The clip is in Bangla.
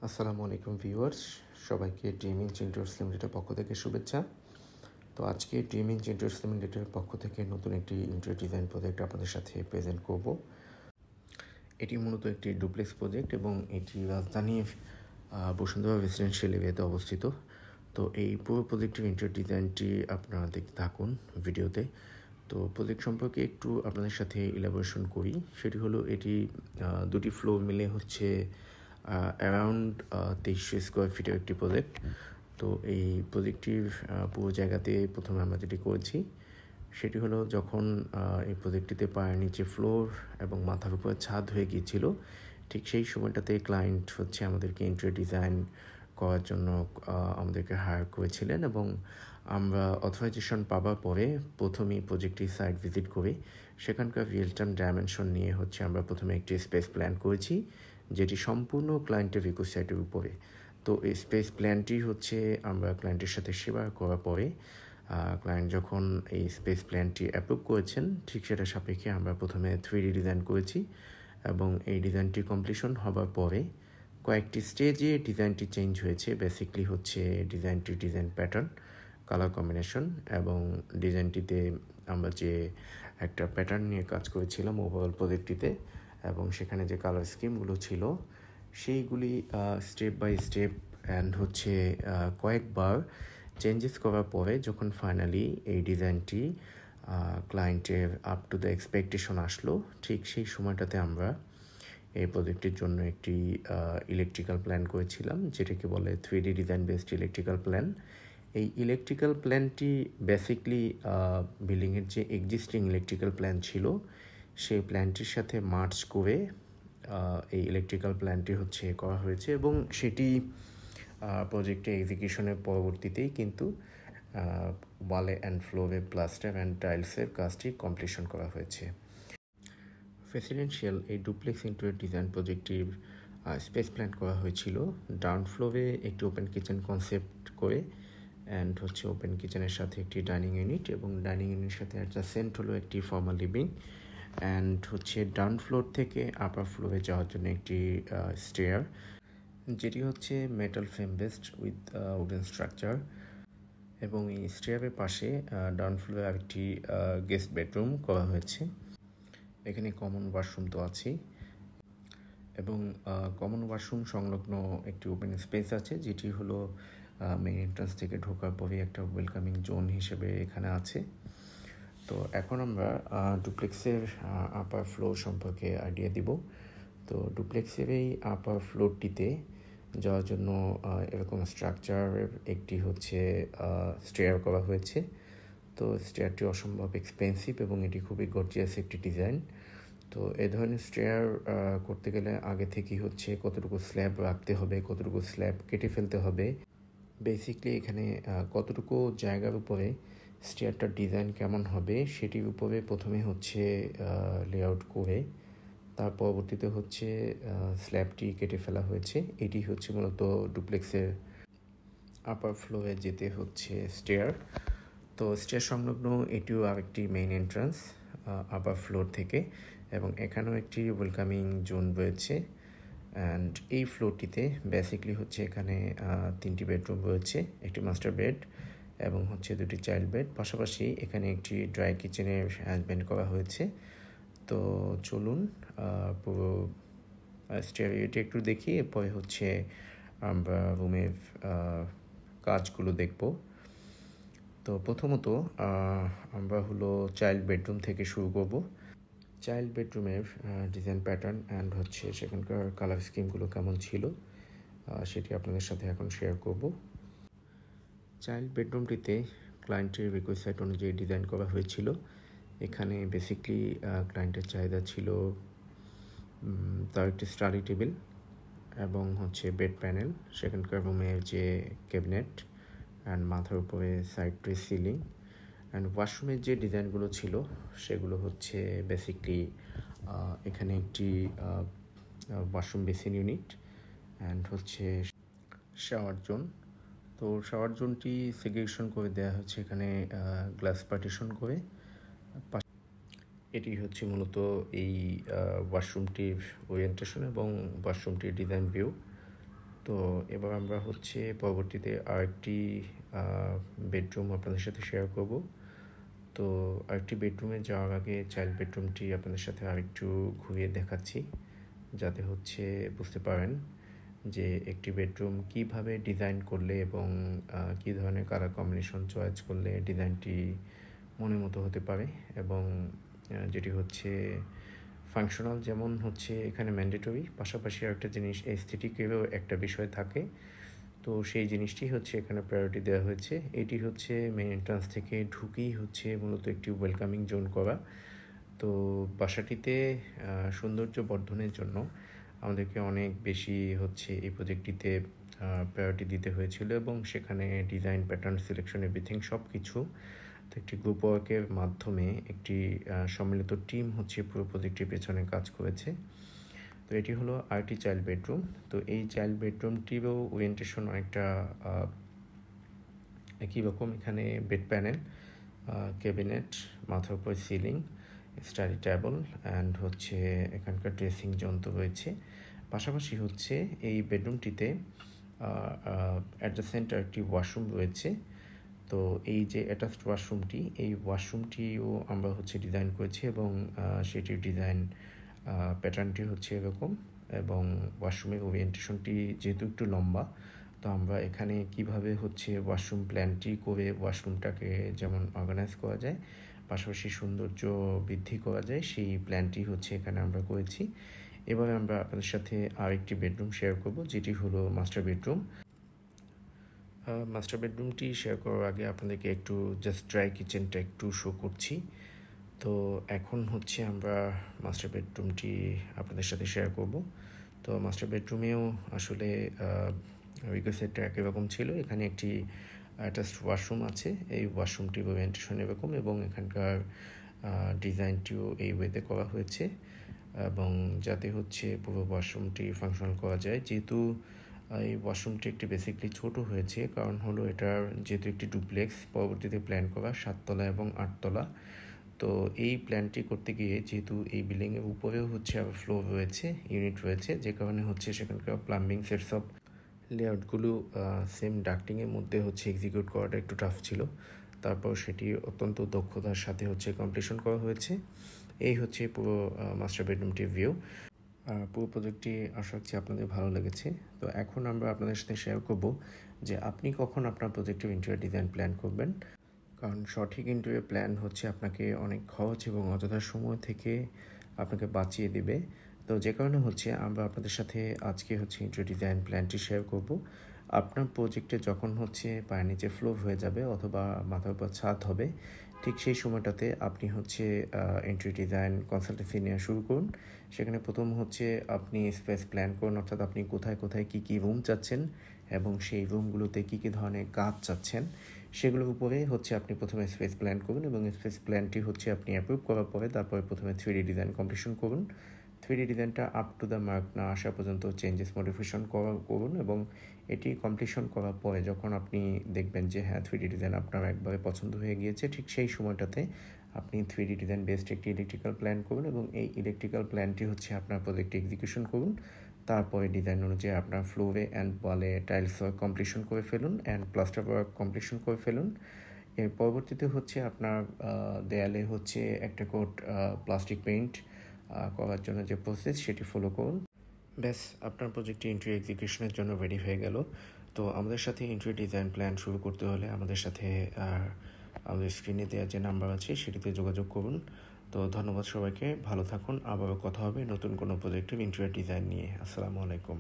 আসসালামু আলাইকুম ভিউয়ার্স, সবাইকে ড্রিম ইঞ্চ ইন্টারিয়র্স লিমিটেডের পক্ষ থেকে শুভেচ্ছা। তো আজকে ড্রিম ইঞ্চ ইন্টারিয়র্স লিমিটেডের পক্ষ থেকে নতুন একটি ইন্টেরিয়র ডিজাইন প্রজেক্ট আপনাদের সাথে প্রেজেন্ট করব। এটি মূলত একটি ডুপ্লেক্স প্রজেক্ট এবং এটি রাজধানীর বসুন্ধরা রেসিডেন্সিয়াল এরিয়াতে অবস্থিত। তো এই পুরো প্রজেক্টের ইন্টেরিয়র ডিজাইনটি আপনারা দেখতে থাকুন ভিডিওতে। তো প্রজেক্ট সম্পর্কে একটু আপনাদের সাথে ইলাবোরেশন করি। সেটি হলো এটি দুটি ফ্লোর মিলে হচ্ছে অ্যারাউন্ড 2300 স্কোয়ার ফিটের একটি প্রজেক্ট। তো এই প্রজেক্টটির পুরো জায়গাতে প্রথমে আমরা যেটি করেছি সেটি হলো যখন এই প্রজেক্টটিতে পায়ের নিচে ফ্লোর এবং মাথার উপরে ছাদ হয়ে গিয়েছিল, ঠিক সেই সময়টাতে ক্লায়েন্ট হচ্ছে আমাদেরকে ইন্টেরিয়র ডিজাইন করার জন্য আমাদেরকে হায়ার করেছিলেন এবং আমরা অথরাইজেশন পাওয়ার পরে প্রথমেই প্রজেক্টটি সাইট ভিজিট করে সেখানকার রিয়েল টাইম ডাইমেনশন নিয়ে হচ্ছে আমরা প্রথমে একটি স্পেস প্ল্যান করেছি, যেটি সম্পূর্ণ ক্লায়েন্টের রিকোয়েস্ট সাইটের উপরে। তো এই স্পেস প্ল্যানটি হচ্ছে আমরা ক্লায়েন্টের সাথে শেয়ার করার পরে ক্লায়েন্ট যখন এই স্পেস প্ল্যানটি অ্যাপ্রুভ করেছেন, ঠিক সেটা সাপেক্ষে আমরা প্রথমে 3D ডিজাইন করেছি এবং এই ডিজাইনটি কমপ্লিশন হবার পরে কয়েকটি স্টেজে ডিজাইনটি চেঞ্জ হয়েছে। বেসিকলি হচ্ছে ডিজাইন প্যাটার্ন, কালার কম্বিনেশন এবং ডিজাইনটিতে আমরা যে একটা প্যাটার্ন নিয়ে কাজ করেছিলাম ওভারঅল প্রজেক্টটিতে, এবং সেখানে যে কালার স্কিমগুলো ছিল সেইগুলি স্টেপ বাই স্টেপ অ্যান্ড হচ্ছে কয়েকবার চেঞ্জেস করার পরে যখন ফাইনালি এই ডিজাইনটি ক্লায়েন্টের আপ টু দ্য এক্সপেকটেশন আসলো, ঠিক সেই সময়টাতে আমরা এই প্রজেক্টের জন্য একটি ইলেকট্রিক্যাল প্ল্যান করেছিলাম, যেটাকে বলে 3D design based electrical plan. এই ইলেকট্রিক্যাল প্ল্যানটি বেসিকলি বিল্ডিংয়ের যে এক্সিস্টিং ইলেকট্রিক্যাল প্ল্যান ছিল সেই প্ল্যানটির সাথে মার্জ করে এই ইলেকট্রিক্যাল প্ল্যানটি হচ্ছে করা হয়েছে এবং সেটি প্রজেক্টে এক্সিকিউশনের পরবর্তীতেই কিন্তু ওয়ালে অ্যান্ড ফ্লোরে প্লাস্টার অ্যান্ড টাইলসের কাজটি কমপ্লিশন করা হয়েছে। রেসিডেন্সিয়াল এই ডুপ্লেক্স ইন্টেরিয়র ডিজাইন প্রজেক্টটির স্পেস প্ল্যান করা হয়েছিল ডাউন ফ্লোরে একটি ওপেন কিচেন কনসেপ্ট করে, অ্যান্ড হচ্ছে ওপেন কিচেনের সাথে একটি ডাইনিং ইউনিট এবং ডাইনিং ইউনিটের সাথে অ্যাডজাসেন্ট হলো একটি ফর্মাল লিভিং, অ্যান্ড হচ্ছে ডাউন ফ্লোর থেকে আপার ফ্লোরে যাওয়ার জন্য একটি স্টেয়ার, যেটি হচ্ছে metal frame based with wooden structure. এবং এই স্টেয়ারের পাশে ডাউন ফ্লোরে আরেকটি গেস্ট বেডরুম করা হয়েছে। এখানে কমন ওয়াশরুম তো আছেই এবং কমন ওয়াশরুম সংলগ্ন একটি ওপেন স্পেস আছে, যেটি হলো মেইন এন্ট্রান্স থেকে ঢোকার পরে একটা ওয়েলকামিং জোন হিসেবে এখানে আছে। তো এখন আমরা ডুপ্লেক্সের আপার ফ্লোর সম্পর্কে আইডিয়া দিব। তো ডুপ্লেক্সের এই আপার ফ্লোরটিতে যাওয়ার জন্য এরকম স্ট্রাকচারের একটি হচ্ছে স্টেয়ার করা হয়েছে। তো স্টেয়ারটি অসম্ভব এক্সপেন্সিভ এবং এটি খুবই গর্জিয়াস একটি ডিজাইন। তো এ ধরনের স্টেয়ার করতে গেলে আগে থেকেই হচ্ছে কতটুকু স্ল্যাব রাখতে হবে, কতটুকু স্ল্যাব কেটে ফেলতে হবে, বেসিকলি এখানে কতটুকু জায়গার উপরে স্টেয়ারটার ডিজাইন কেমন হবে সেটির উপরে প্রথমে হচ্ছে লেআউট করে তার পরবর্তীতে হচ্ছে স্ল্যাবটি কেটে ফেলা হয়েছে। এটি হচ্ছে মূলত ডুপ্লেক্সের আপার ফ্লোরে যেতে হচ্ছে স্টেয়ার। তো স্টেয়ার সংলগ্ন এটিও আরেকটি মেইন এন্ট্রান্স আপার ফ্লোর থেকে, এবং এখানেও একটি ওয়েলকামিং জোন রয়েছে। অ্যান্ড এই ফ্লোরটিতে বেসিকলি হচ্ছে এখানে 3টি বেডরুম রয়েছে, একটি মাস্টার বেড এবং হচ্ছে 2টি চাইল্ড বেড, পাশাপাশি এখানে একটি ড্রাই কিচেনের অ্যারেঞ্জমেন্ট করা হয়েছে। তো চলুন পুরো স্টেয়ারটি একটু দেখি, এরপরে হচ্ছে আমরা রুমের কাজগুলো দেখব। তো প্রথমত আমরা হলো চাইল্ড বেডরুম থেকে শুরু করব। চাইল্ড বেডরুমের ডিজাইন প্যাটার্ন অ্যান্ড হচ্ছে সেখানকার কালার স্কিমগুলো কেমন ছিল সেটি আপনাদের সাথে এখন শেয়ার করব। চাইল্ড বেডরুমটিতে ক্লায়েন্টের রিকোয়েস্ট সাইট অনুযায়ী ডিজাইন করা হয়েছিল। এখানে বেসিকলি ক্লায়েন্টের চাহিদা ছিল তার একটি স্টাডি টেবিল এবং হচ্ছে বেড প্যানেল, সেখানকার রুমের যে ক্যাবিনেট অ্যান্ড মাথার উপরে সাইড ট্রে সিলিং, অ্যান্ড ওয়াশরুমের যে ডিজাইনগুলো ছিল সেগুলো হচ্ছে বেসিকলি এখানে একটি ওয়াশরুম বেসিন ইউনিট অ্যান্ড হচ্ছে শাওয়ার জোন। তো শাওয়ার জোনটি সেগ্রেগেশন করে দেওয়া হচ্ছে এখানে গ্লাস পার্টিশন করে। এটি হচ্ছে মূলত এই ওয়াশরুমটির ওরিয়েন্টেশন এবং ওয়াশরুমটির ডিজাইন ভিউ। তো এবার আমরা হচ্ছে পরবর্তীতে আরেকটি বেডরুম আপনাদের সাথে শেয়ার করব। তো আরেকটি বেডরুমে যাওয়ার আগে চাইল্ড বেডরুমটি আপনাদের সাথে আরেকটু ঘুরিয়ে দেখাচ্ছি, যাতে হচ্ছে বুঝতে পারেন যে একটি বেডরুম কিভাবে ডিজাইন করলে এবং কী ধরনের কালার কম্বিনেশন চয়েস করলে ডিজাইনটি মনের মতো হতে পারে, এবং যেটি হচ্ছে ফাংশনাল যেমন হচ্ছে এখানে ম্যান্ডেটরি, পাশাপাশি আরেকটা জিনিস এস্থেটিকেরও একটা বিষয় থাকে। তো সেই জিনিসটি হচ্ছে এখানে প্রায়োরিটি দেওয়া হয়েছে। এটি হচ্ছে মেইন এন্ট্রান্স থেকে ঢুকেই হচ্ছে মূলত একটি ওয়েলকামিং জোন করা। তো বাসাটিতে সৌন্দর্য বর্ধনের জন্য আমাদেরকে অনেক বেশি হচ্ছে এই প্রজেক্টটিতে প্রায়োরিটি দিতে হয়েছিল, এবং সেখানে ডিজাইন, প্যাটার্ন, সিলেকশন, এভরিথিং সব কিছু। তো একটি গ্রুপ ওয়ার্কের মাধ্যমে একটি সম্মিলিত টিম হচ্ছে পুরো প্রজেক্টটির পেছনে কাজ করেছে। তো এটি হলো আরেকটি চাইল্ড বেডরুম। তো এই চাইল্ড বেডরুমটিরও ওরিয়েন্টেশন অনেকটা একই রকম। এখানে বেড প্যানেল, ক্যাবিনেট, মাথার উপর সিলিং, স্টাডি টেবল অ্যান্ড হচ্ছে এখানকার ড্রেসিং যন্ত্র রয়েছে। পাশাপাশি হচ্ছে এই বেডরুমটিতে অ্যাডজাসেন্ট একটি ওয়াশরুম রয়েছে। তো এই যে অ্যাটাচড ওয়াশরুমটি, এই ওয়াশরুমটিও আমরা হচ্ছে ডিজাইন করেছি, এবং সেটির ডিজাইন প্যাটার্নটি হচ্ছে এরকম। এবং ওয়াশরুমের ওরিয়েন্টেশনটি যেহেতু একটু লম্বা, তো আমরা এখানে কিভাবে হচ্ছে ওয়াশরুম প্ল্যানটি করে ওয়াশরুমটাকে যেমন অর্গানাইজ করা যায়, পাশাপাশি সৌন্দর্য বৃদ্ধি করা যায়, সেই প্ল্যানটি হচ্ছে এখানে আমরা করেছি। এবারে আমরা আপনাদের সাথে আরেকটি বেডরুম শেয়ার করব, যেটি হলো মাস্টার বেডরুম। মাস্টার বেডরুমটি শেয়ার করার আগে আপনাদেরকে একটু জাস্ট ড্রাই কিচেনটা একটু শো করছি। তো এখন হচ্ছে আমরা মাস্টার বেডরুমটি আপনাদের সাথে শেয়ার করব। তো মাস্টার বেডরুমেও আসলে রিকোয়েস্টটা একই রকম ছিল। এখানে একটি অ্যাটাচড ওয়াশরুম আছে। এই ওয়াশরুমটির ওরিয়েন্টেশন এরকম, এবং এখানকার ডিজাইনটিও এই ওয়েতে করা হয়েছে, এবং যাতে হচ্ছে পুরো ওয়াশরুমটি ফাংশনাল করা যায়। যেহেতু এই ওয়াশরুমটি একটি বেসিকলি ছোট হয়েছে, কারণ হলো এটার যেহেতু একটি ডুপ্লেক্স পরবর্তীতে প্ল্যান করা 7 তলা এবং 8 তলা। তো এই প্ল্যানটি করতে গিয়ে যেহেতু এই বিল্ডিংয়ের উপরেও হচ্ছে আবার ফ্লোর রয়েছে, ইউনিট রয়েছে, যে কারণে হচ্ছে সেখানকার প্লাম্বিং সেটস অফ লেআউটগুলো সেম ডাক্টিংয়ের মধ্যে হচ্ছে এক্সিকিউট করাটা একটু টাফ ছিল। তারপর সেটি অত্যন্ত দক্ষতার সাথে হচ্ছে কমপ্লিশন করা হয়েছে। এই হচ্ছে পুরো মাস্টার বেডরুমটির ভিউ। পুরো প্রজেক্টটি আশা করছি আপনাদের ভালো লেগেছে। তো এখন আমরা আপনাদের সাথে শেয়ার করব যে আপনি কখন আপনার প্রজেক্টের ইন্টেরিয়র ডিজাইন প্ল্যান করবেন, কারণ সঠিক ইন্টেরিয়র প্ল্যান হচ্ছে আপনাকে অনেক খরচ এবং অযথা সময় থেকে আপনাকে বাঁচিয়ে দেবে। তো যে কারণে হচ্ছে আমরা আপনাদের সাথে আজকে হচ্ছে ইন্টেরিয়র ডিজাইন প্ল্যানটি শেয়ার করব। আপনার প্রজেক্টে যখন হচ্ছে পায়ের নিচে ফ্লোর হয়ে যাবে অথবা মাথার উপর ছাদ হবে, ঠিক সেই সময়টাতে আপনি হচ্ছে ইন্টেরিয়র ডিজাইন কনসালটেন্সি নেওয়া শুরু করুন। সেখানে প্রথম হচ্ছে আপনি স্পেস প্ল্যান করুন, অর্থাৎ আপনি কোথায় কোথায় কী কী রুম চাচ্ছেন এবং সেই রুমগুলোতে কী কী ধরনের কাজ চাচ্ছেন, সেগুলোর উপরে হচ্ছে আপনি প্রথমে স্পেস প্ল্যান করুন, এবং স্পেস প্ল্যানটি হচ্ছে আপনি অ্যাপ্রুভ করার পরে তারপরে প্রথমে 3D ডিজাইন কমপ্লিশন করুন। 3D ডিজাইনটা আপ টু দ্য মার্ক না আসা পর্যন্ত চেঞ্জেস মডিফিকেশন করুন, এবং এটি কমপ্লিশন করার পরে যখন আপনি দেখবেন যে হ্যাঁ 3D ডিজাইন আপনার একবারে পছন্দ হয়ে গিয়েছে, ঠিক সেই সময়টাতে আপনি 3D ডিজাইন বেসড একটি ইলেকট্রিক্যাল প্ল্যান করুন, এবং এই ইলেকট্রিক্যাল প্ল্যানটি হচ্ছে আপনার প্রজেক্টে এক্সিকিউশন করুন। তারপরে ডিজাইন অনুযায়ী আপনার ফ্লোরে অ্যান্ড ওয়ালে টাইলস ওয়ার্ক কমপ্লিশন করে ফেলুন অ্যান্ড প্লাস্টার ওয়ার্ক কমপ্লিশন করে ফেলুন। এর পরবর্তীতে হচ্ছে আপনার দেয়ালে হচ্ছে একটা কোট প্লাস্টিক পেইন্ট করার জন্য যে প্রসেস সেটি ফলো করুন। ব্যাস, আপনার প্রজেক্টটি ইন্টেরিয়র এক্সিকিউশনের জন্য রেডি হয়ে গেল। তো আমাদের সাথে ইন্টেরিয়র ডিজাইন প্ল্যান শুরু করতে হলে আমাদের সাথে আমাদের স্ক্রিনে দেওয়া যে নাম্বার আছে সেটিতে যোগাযোগ করুন। তো ধন্যবাদ সবাইকে, ভালো থাকুন। আবারও কথা হবে নতুন কোনো প্রজেক্টের ইন্টেরিয়র ডিজাইন নিয়ে। আসসালামু আলাইকুম।